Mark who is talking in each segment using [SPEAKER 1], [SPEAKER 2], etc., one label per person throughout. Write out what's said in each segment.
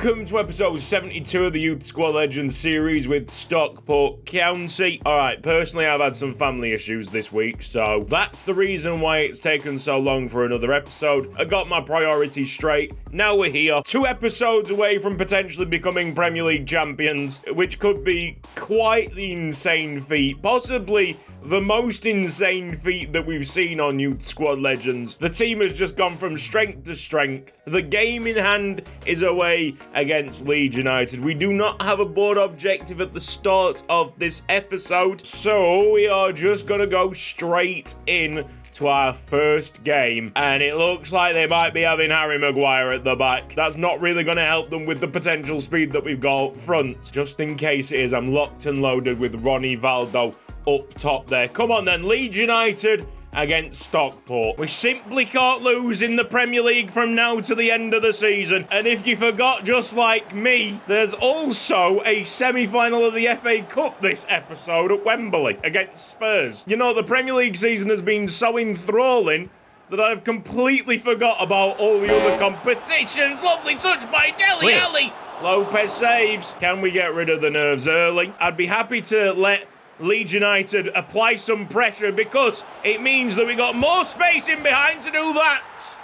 [SPEAKER 1] Welcome to episode 72 of the Youth Squad Legends series with Stockport County. Alright, personally I've had some family issues this week, so that's the reason why it's taken so long for another episode. I got my priorities straight, now we're here, 2 episodes away from potentially becoming Premier League champions, which could be quite the insane feat, possibly the most insane feat that we've seen on Youth Squad Legends. The team has just gone from strength to strength. The game in hand is away against Leeds United. We do not have a board objective at the start of this episode, so we are just going to go straight in to our first game, and it looks like they might be having Harry Maguire at the back. That's not really going to help them with the potential speed that we've got up front. Just in case it is, I'm locked and loaded with Ronnie Valdo up top there. Come on then, Leeds United against Stockport. We simply can't lose in the Premier League from now to the end of the season. And if you forgot, just like me, there's also a semi-final of the FA Cup this episode at Wembley against Spurs. You know, the Premier League season has been so enthralling that I've completely forgot about all the other competitions. Lovely touch by Dele Alli. Lopez saves. Can we get rid of the nerves early? I'd be happy to let Leeds United apply some pressure because it means that we got more space in behind to do that.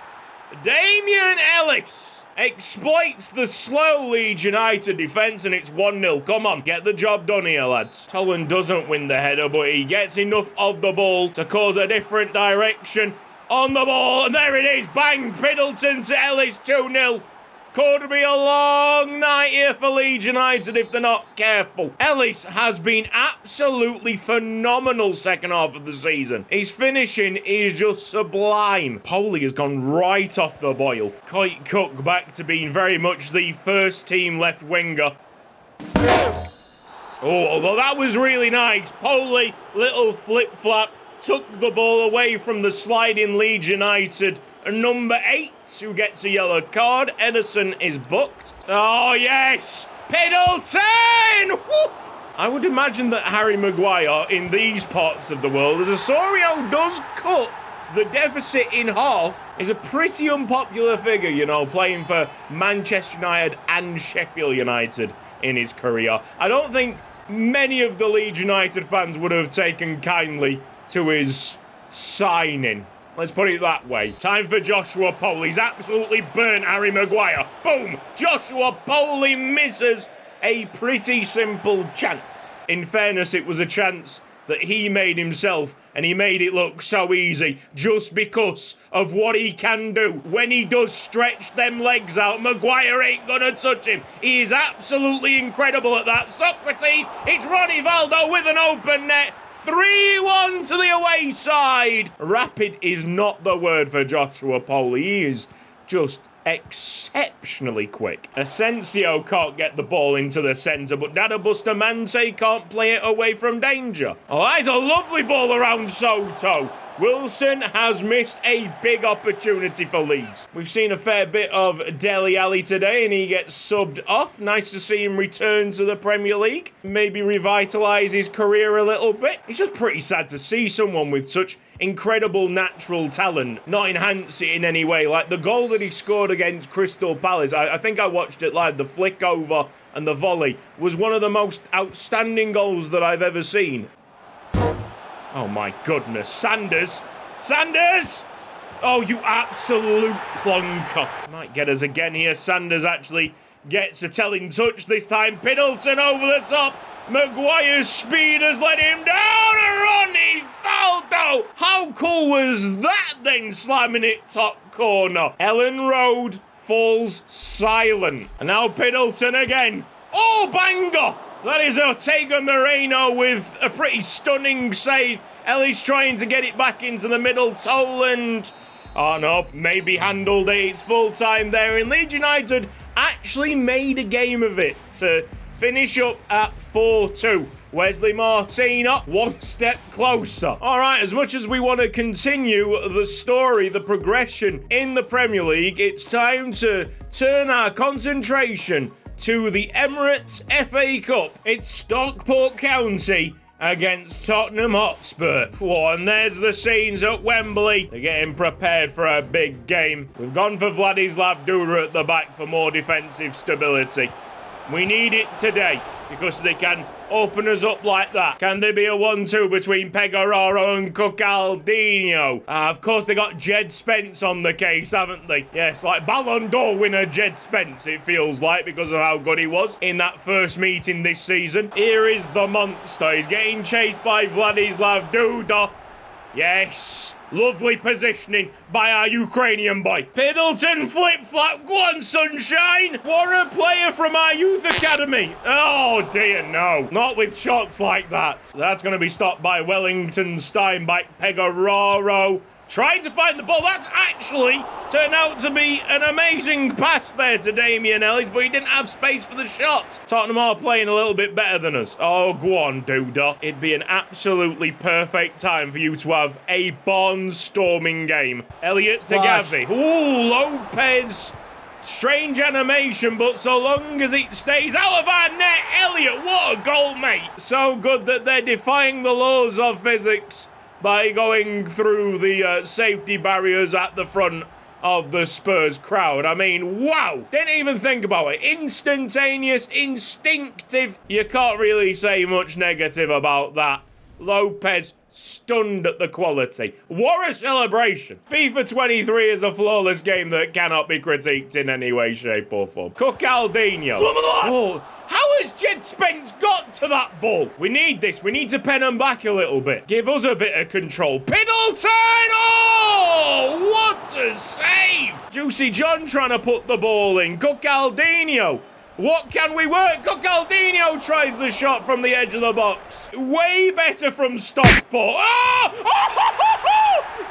[SPEAKER 1] Damian Ellis exploits the slow Leeds United defence and it's 1-0. Come on, get the job done here, lads. Tolan doesn't win the header, but he gets enough of the ball to cause a different direction on the ball. And there it is, bang, Middleton to Ellis, 2-0. Could be a long night here for Leeds United if they're not careful. Ellis has been absolutely phenomenal second half of the season. His finishing is just sublime. Poley has gone right off the boil. Kite Cook back to being very much the first team left winger. Oh, although that was really nice. Poley, little flip-flap, took the ball away from the sliding Leeds United. Number 8, who gets a yellow card. Edison is booked. Oh, yes! Middleton! Woof! I would imagine that Harry Maguire, in these parts of the world, as Osorio does cut the deficit in half, is a pretty unpopular figure, you know, playing for Manchester United and Sheffield United in his career. I don't think many of the Leeds United fans would have taken kindly to his signing. Let's put it that way. Time for Joshua Poley. He's absolutely burnt Harry Maguire. Boom! Joshua Poley misses a pretty simple chance. In fairness, it was a chance that he made himself, and he made it look so easy just because of what he can do. When he does stretch them legs out, Maguire ain't gonna touch him. He is absolutely incredible at that. Socrates, it's Ronnie Valdo with an open net. 3-1 to the away side. Rapid is not the word for Joshua Poley. He is just exceptionally quick. Asensio can't get the ball into the centre, but Dada Bustamante can't play it away from danger. Oh, that's a lovely ball around Soto. Wilson has missed a big opportunity for Leeds. We've seen a fair bit of Dele Alli today and he gets subbed off. Nice to see him return to the Premier League. Maybe revitalise his career a little bit. It's just pretty sad to see someone with such incredible natural talent not enhance it in any way. Like the goal that he scored against Crystal Palace, I think I watched it live, the flick over and the volley was one of the most outstanding goals that I've ever seen. Oh my goodness, Sanders! Sanders! Oh, you absolute plonker. Might get us again here. Sanders actually gets a telling touch this time. Middleton over the top. Maguire's speed has let him down. Ronnie Valdo! How cool was that then, slamming it top corner? Ellen Road falls silent. And now Middleton again. Oh, banger! That is Ortega Moreno with a pretty stunning save. Ellie's trying to get it back into the middle. Toland. Oh no, maybe handled it. It's full time there. And Leeds United actually made a game of it to finish up at 4-2. Wesley Martina, one step closer. All right, as much as we want to continue the story, the progression in the Premier League, it's time to turn our concentration to the Emirates FA Cup. It's Stockport County against Tottenham Hotspur. Oh, and there's the scenes at Wembley. They're getting prepared for a big game. We've gone for Vladislav Duda at the back for more defensive stability. We need it today because they can open us up like that. Can there be a 1-2 between Pegoraro and Cucaldinho? Of course, they got Jed Spence on the case, haven't they? Yes, like Ballon d'Or winner Jed Spence, it feels like, because of how good he was in that first meeting this season. Here is the monster. He's getting chased by Vladislav Duda. Yes, lovely positioning by our Ukrainian boy. Piddleton flip-flop, go on sunshine. What a player from our youth academy. Oh dear, no. Not with shots like that. That's going to be stopped by Wellington Steinbach. Pegoraro trying to find the ball. That's actually turned out to be an amazing pass there to Damian Ellis, but he didn't have space for the shot. Tottenham are playing a little bit better than us. Oh, go on, Duda. It'd be an absolutely perfect time for you to have a barnstorming game. Elliott to Gavi. Ooh, Lopez. Strange animation, but so long as it stays out of our net, Elliott, what a goal, mate. So good that they're defying the laws of physics by going through the safety barriers at the front of the Spurs crowd. I mean, wow! Didn't even think about it. Instantaneous, instinctive. You can't really say much negative about that. Lopez stunned at the quality. What a celebration! FIFA 23 is a flawless game that cannot be critiqued in any way, shape or form. Cucaldinho. Oh, how has Jed Spence got to that ball? We need this. We need to pen him back a little bit. Give us a bit of control. Piddleton! Oh, what a save! Juicy John trying to put the ball in. Cucaldinho. What can we work? Cucaldinho tries the shot from the edge of the box. Way better from Stockport. Oh!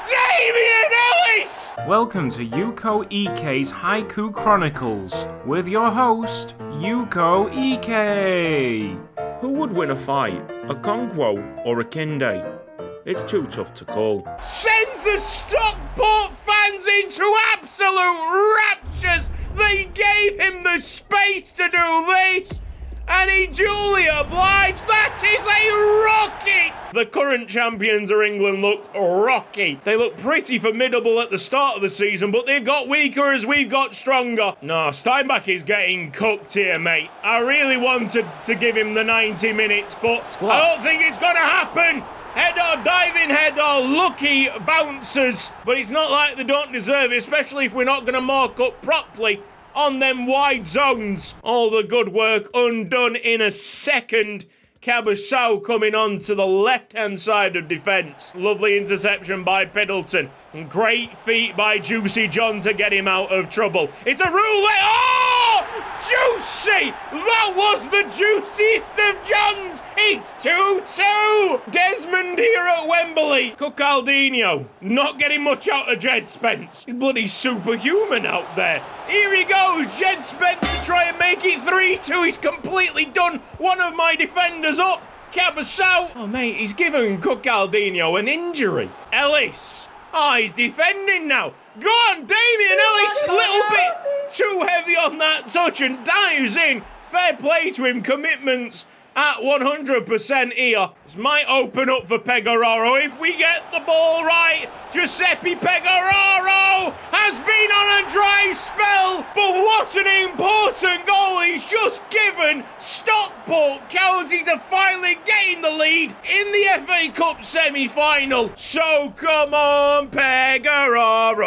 [SPEAKER 1] Damian Ellis!
[SPEAKER 2] Welcome to Yuko Ike's Haiku Chronicles with your host, Yuko Ike.
[SPEAKER 1] Who would win a fight, a Conquo or a Kinde? It's too tough to call. Sends the Stockport fans into absolute raptures. They gave him the space to do this, and he duly obliged. That is a rocket! The current champions of England look rocky. They look pretty formidable at the start of the season, but they've got weaker as we've got stronger. No, Steinbach is getting cooked here, mate. I really wanted to give him the 90 minutes, but I don't think it's going to happen. Header, diving header, lucky bouncers. But it's not like they don't deserve it, especially if we're not going to mark up properly on them wide zones. All the good work undone in a second. Cabasau coming on to the left-hand side of defence. Lovely interception by Piddleton. And great feat by Juicy John to get him out of trouble. It's a roulette. Oh! Juicy! That was the juiciest of Johns. It's 2-2. Desmond here at Wembley. Cucaldinho not getting much out of Jed Spence. He's bloody superhuman out there. Here he goes. Jed Spence to try and make it 3-2. He's completely done one of my defenders up. Cabasau. Oh, mate, he's given Cucaldinho an injury. Ellis. Oh, he's defending now. Go on, Damian Ellis. Little bit too heavy on that touch and dives in. Fair play to him. Commitments at 100% here. This might open up for Pegoraro if we get the ball right. Giuseppe Pegoraro has been on a dry spell, but what an important goal he's just given Stockport County to finally gain the lead in the FA Cup semi-final. So come on, Pegoraro.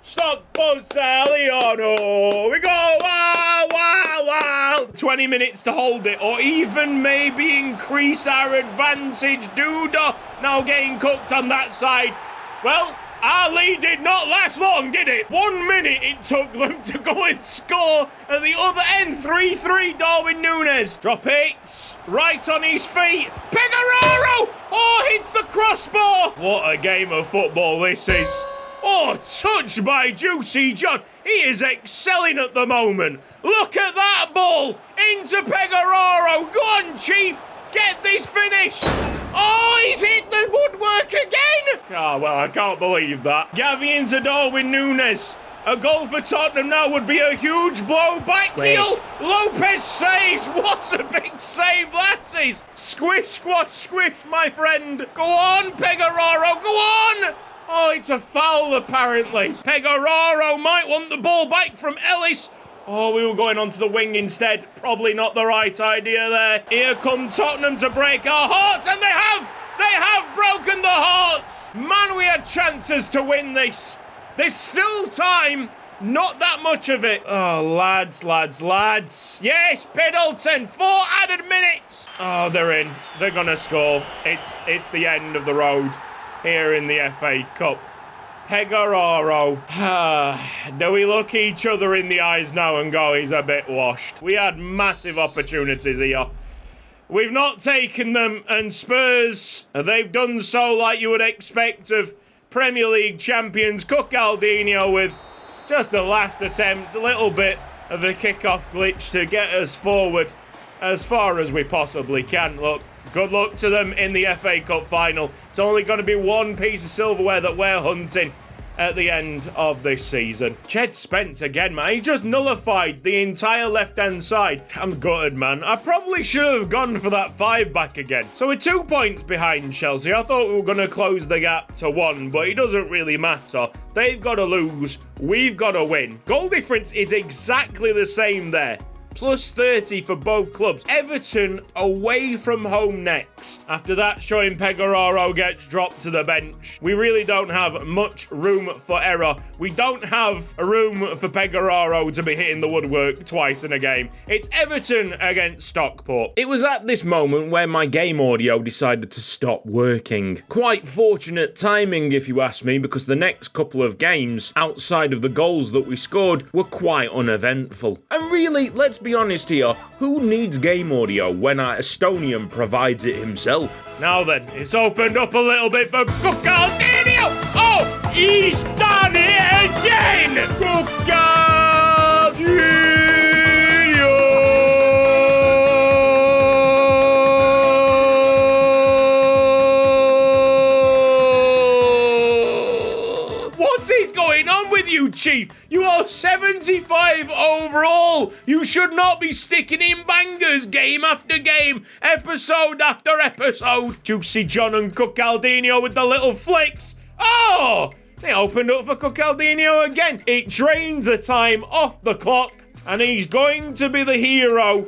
[SPEAKER 1] Stockport Saliano. We go, wow, wow, wow. 20 minutes to hold it, or even maybe increase our advantage. Duda now getting cooked on that side. Well, our lead did not last long, did it? 1 minute it took them to go and score. At the other end, 3-3, Darwin Núñez. Drop it. Right on his feet. Pegoraro! Oh, hits the crossbar. What a game of football this is. Oh, touched by Juicy John. He is excelling at the moment. Look at that ball into Pegoraro. Go on, Chief. Get this finish. Oh, he's hit the woodwork again. Oh, well, I can't believe that. Gavi into Darwin Núñez. A goal for Tottenham now would be a huge blow. Back heel. Lopez saves. What a big save that is. Squish, squash, squish, my friend. Go on, Pegoraro. Go on. Oh, it's a foul, apparently. Pegoraro might want the ball back from Ellis. Oh, we were going onto the wing instead. Probably not the right idea there. Here come Tottenham to break our hearts, and they have! They have broken the hearts! Man, we had chances to win this. There's still time. Not that much of it. Oh, lads. Yes, Piddleton, 4 added minutes. Oh, they're in. They're gonna score. It's the end of the road here in the FA Cup. Pegoraro. Do we look each other in the eyes now and go, he's a bit washed? We had massive opportunities here. We've not taken them, and Spurs, they've done so like you would expect of Premier League champions. Cucaldinho with just the last attempt, a little bit of a kick-off glitch to get us forward as far as we possibly can. Look, good luck to them in the FA Cup final. It's only going to be one piece of silverware that we're hunting at the end of this season. Jed Spence again, man. He just nullified the entire left-hand side. I'm gutted, man. I probably should have gone for that 5 back again. So we're 2 points behind Chelsea. I thought we were going to close the gap to 1, but it doesn't really matter. They've got to lose. We've got to win. Goal difference is exactly the same there. Plus 30 for both clubs. Everton away from home next. After that, showing Pegoraro gets dropped to the bench. We really don't have much room for error. We don't have a room for Pegoraro to be hitting the woodwork twice in a game. It's Everton against Stockport. It was at this moment where my game audio decided to stop working. Quite fortunate timing, if you ask me, because the next couple of games, outside of the goals that we scored, were quite uneventful. And really, let's be honest here, who needs game audio when our Estonian provides it himself? Now then, it's opened up a little bit for Cucaldinho! Oh, he's done it again! Cucaldinho! What is going on with you, Chief? You are 75 overall. You should not be sticking in bangers game after game, episode after episode. Juicy John and Cucaldinho with the little flicks. Oh, they opened up for Cucaldinho again. It drained the time off the clock, and he's going to be the hero.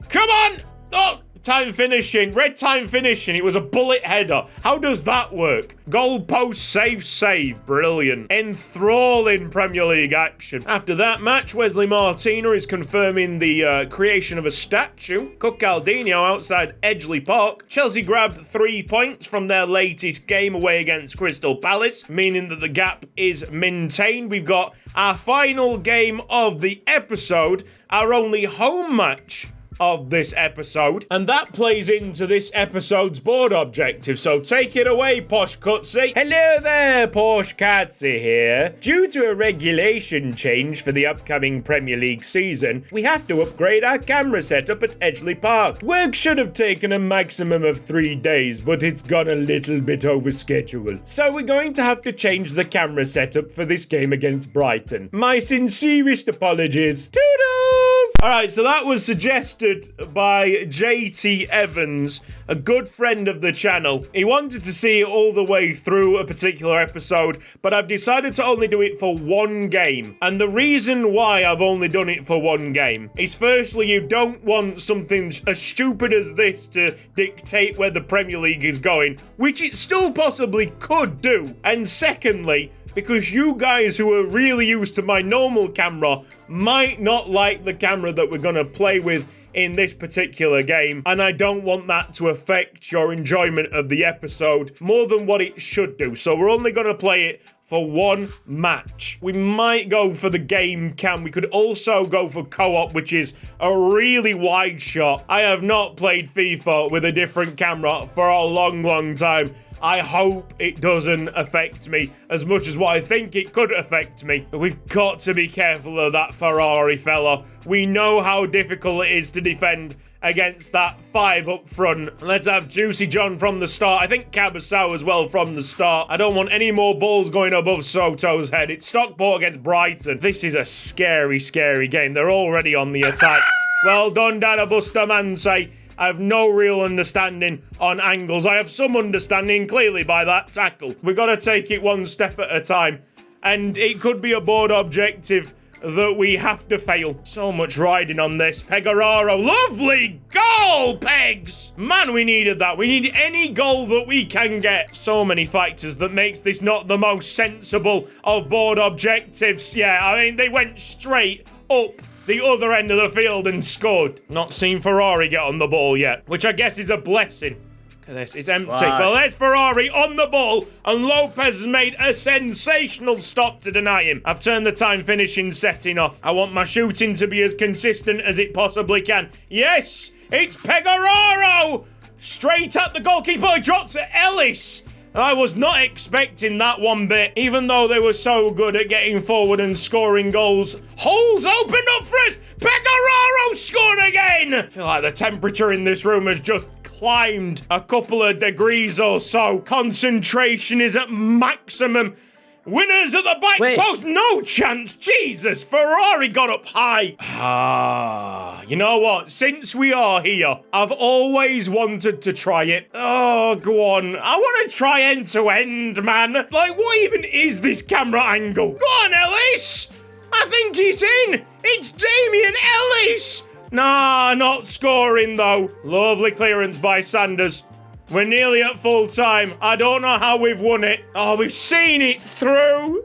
[SPEAKER 1] Come on. Oh, time finishing. Red time finishing. It was a bullet header. How does that work? Goal post save. Brilliant. Enthralling Premier League action. After that match, Wesley Martina is confirming the creation of a statue. Cucaldinho outside Edgeley Park. Chelsea grabbed 3 points from their latest game away against Crystal Palace, meaning that the gap is maintained. We've got our final game of the episode, our only home match of this episode, and that plays into this episode's board objective, so take it away, Posh Cutsy. Hello there, Posh Cutsy here. Due to a regulation change for the upcoming Premier League season, we have to upgrade our camera setup at Edgeley Park. Work should have taken a maximum of 3 days, but it's gone a little bit over schedule. So we're going to have to change the camera setup for this game against Brighton. My sincerest apologies. Toodles! Alright, so that was suggested by JT Evans, a good friend of the channel. He wanted to see it all the way through a particular episode, but I've decided to only do it for 1 game. And the reason why I've only done it for 1 game is, firstly, you don't want something as stupid as this to dictate where the Premier League is going, which it still possibly could do. And secondly, because you guys who are really used to my normal camera might not like the camera that we're going to play with in this particular game, and I don't want that to affect your enjoyment of the episode more than what it should do. So we're only going to play it for 1 match. We might go for the game cam. We could also go for co-op, which is a really wide shot. I have not played FIFA with a different camera for a long time. I hope it doesn't affect me as much as what I think it could affect me. We've got to be careful of that Ferrari fella. We know how difficult it is to defend against that 5 up front. Let's have Juicy John from the start. I think Cabasau as well from the start. I don't want any more balls going above Soto's head. It's Stockport against Brighton. This is a scary, scary game. They're already on the attack. Well done, Dada Bustamante. I have no real understanding on angles. I have some understanding, clearly, by that tackle. We've got to take it one step at a time. And it could be a board objective that we have to fail. So much riding on this. Pegararo, lovely goal, Pegs! Man, we needed that. We need any goal that we can get. So many factors that makes this not the most sensible of board objectives. Yeah, I mean, they went straight up the other end of the field and scored. Not seen Ferrari get on the ball yet, which I guess is a blessing. Look at this, it's empty.
[SPEAKER 2] Right.
[SPEAKER 1] Well, there's Ferrari on the ball, and Lopez has made a sensational stop to deny him. I've turned the time finishing setting off. I want my shooting to be as consistent as it possibly can. Yes, it's Pegararo! Straight at the goalkeeper, he drops it, Ellis! I was not expecting that one bit, even though they were so good at getting forward and scoring goals. Holes opened up for us! Pegararo scored again! I feel like the temperature in this room has just climbed a couple of degrees or so. Concentration is at maximum. Winners at the back post, no chance. Jesus, Ferrari got up high. You know what? Since we are here, I've always wanted to try it. Oh, go on. I want to try end to end, man. Like, what even is this camera angle? Go on, Ellis. I think he's in. It's Damien Ellis. Nah, not scoring, though. Lovely clearance by Sanders. We're nearly at full time. I don't know how we've won it. Oh, we've seen it through.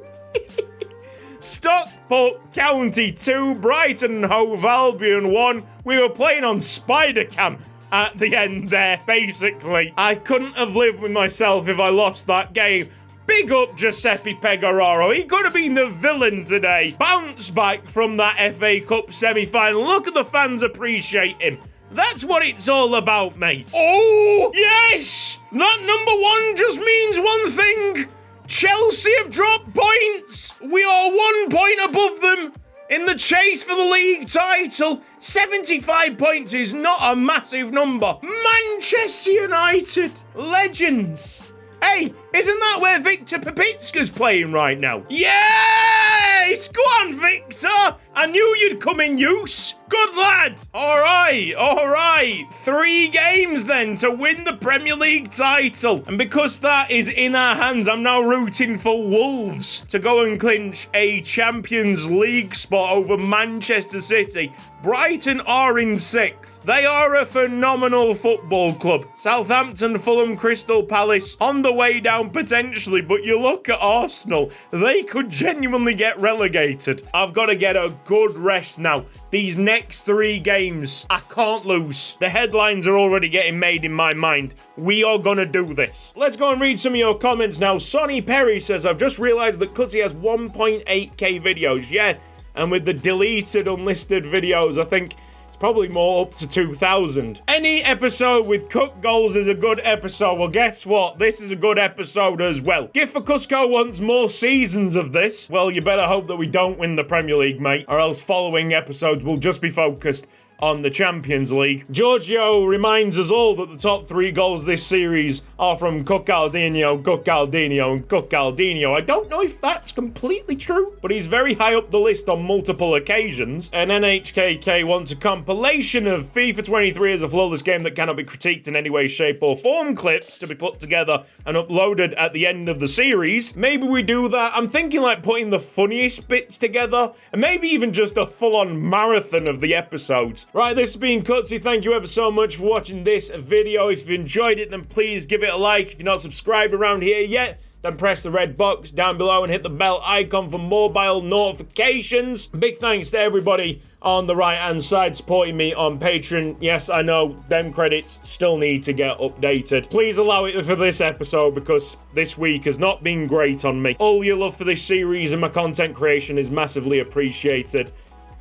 [SPEAKER 1] Stockport County 2, Brighton Hove Albion 1. We were playing on Spider-Cam at the end there, basically. I couldn't have lived with myself if I lost that game. Big up Giuseppe Pegararo. He could have been the villain today. Bounce back from that FA Cup semi-final. Look at the fans appreciate him. That's what it's all about, mate. Oh, yes! That number 1 just means one thing. Chelsea have dropped points. We are 1 point above them in the chase for the league title. 75 points is not a massive number. Manchester United, legends. Hey, isn't that where Victor Pepitska's playing right now? Yes! Go on, Victor! I knew you'd come in use. Good lad. All right. 3 games then to win the Premier League title. And because that is in our hands, I'm now rooting for Wolves to go and clinch a Champions League spot over Manchester City. Brighton are in 6th. They are a phenomenal football club. Southampton, Fulham, Crystal Palace on the way down potentially, but you look at Arsenal, they could genuinely get relegated. I've got to get a good rest now. These next 3 games, I can't lose. The headlines are already getting made in my mind. We are gonna do this. Let's go and read some of your comments now. Sonny Perry says, I've just realized that Cutty has 1.8k videos. Yeah, and with the deleted, unlisted videos, I think it's probably more up to 2,000. Any episode with Cook goals is a good episode. Well, guess what? This is a good episode as well. Gift for Cusco wants more seasons of this. Well, you better hope that we don't win the Premier League, mate, or else following episodes will just be focused on the Champions League. Giorgio reminds us all that the top 3 goals this series are from Cucaldinho, and Cucaldinho. I don't know if that's completely true, but he's very high up the list on multiple occasions. And NHKK wants a compilation of FIFA 23 as a flawless game that cannot be critiqued in any way, shape or form clips to be put together and uploaded at the end of the series. Maybe we do that. I'm thinking like putting the funniest bits together and maybe even just a full-on marathon of the episodes. Right, this has been Cutsy. Thank you ever so much for watching this video. If you enjoyed it, then please give it a like. If you're not subscribed around here yet, then press the red box down below and hit the bell icon for mobile notifications. Big thanks to everybody on the right-hand side supporting me on Patreon. Yes, I know, them credits still need to get updated. Please allow it for this episode because this week has not been great on me. All your love for this series and my content creation is massively appreciated.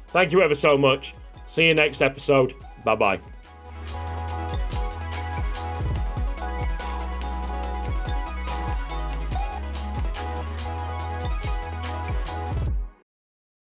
[SPEAKER 1] Thank you ever so much. See you next episode. Bye-bye.